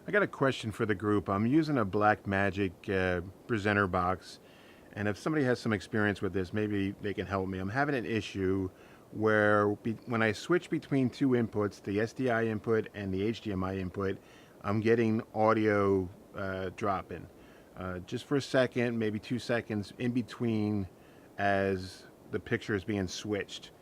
I got a question for the group. I'm using a BlackMagic Presenter box, and if somebody has some experience with this, maybe they can help me. I'm having an issue where when I switch between two inputs, the SDI input and the HDMI input, I'm getting audio dropping. Just for a second, maybe 2 seconds in between as the picture is being switched.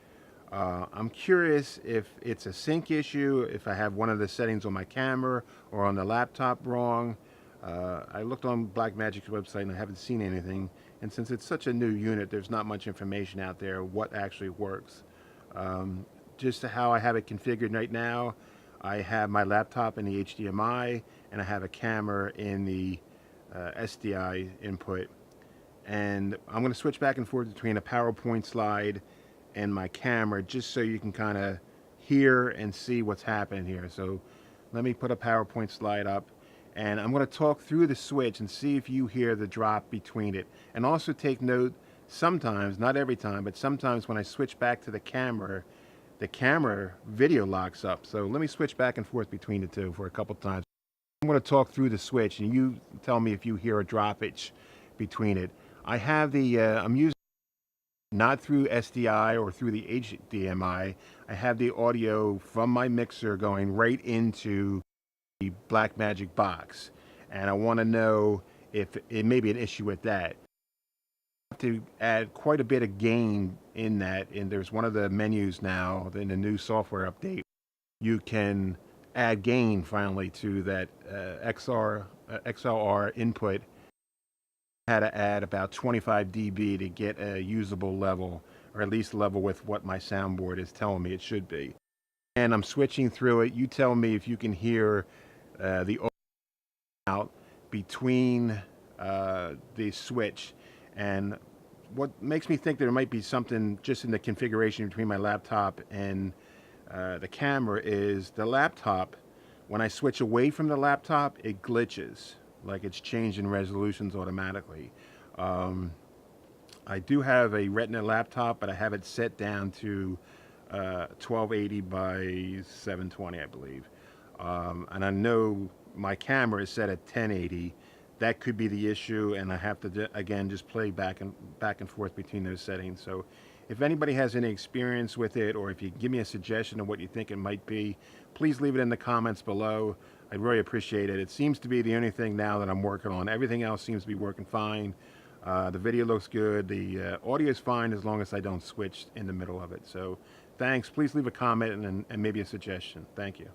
I'm curious if it's a sync issue, if I have one of the settings on my camera or on the laptop wrong. I looked on Blackmagic's website and I haven't seen anything. And since it's such a new unit, there's not much information out there what actually works. Just how I have it configured right now, I have my laptop in the HDMI and I have a camera in the SDI input. And I'm going to switch back and forth between a PowerPoint slide and my camera just so you can kind of hear and see what's happening here. So let me put a PowerPoint slide up and I'm going to talk through the switch and see if you hear the drop between it. And also take note, sometimes, not every time, but sometimes when I switch back to the camera video locks up. So let me switch back and forth between the two for a couple times. I'm going to talk through the switch and you tell me if you hear a droppage between it. I have the, I'm using not through SDI or through the HDMI. I have the audio from my mixer going right into the BlackMagic box. And I want to know if it may be an issue with that. I have to add quite a bit of gain in that. And there's one of the menus now in the new software update. You can add gain finally to that XLR input. Had to add about 25 dB to get a usable level, or at least level with what my soundboard is telling me it should be. And I'm switching through it. You tell me if you can hear the audio out between the switch. And what makes me think there might be something just in the configuration between my laptop and the camera is the laptop, when I switch away from the laptop, it glitches. Like it's changing resolutions automatically. I do have a Retina laptop, but I have it set down to 1280 by 720, I believe. And I know my camera is set at 1080. That could be the issue, and I have to again just play back and forth between those settings. So if anybody has any experience with it, or if you give me a suggestion of what you think it might be, please leave it in the comments below. I'd really appreciate it. It seems to be the only thing now that I'm working on. Everything else seems to be working fine. The video looks good. The audio is fine as long as I don't switch in the middle of it. So thanks. Please leave a comment and maybe a suggestion. Thank you.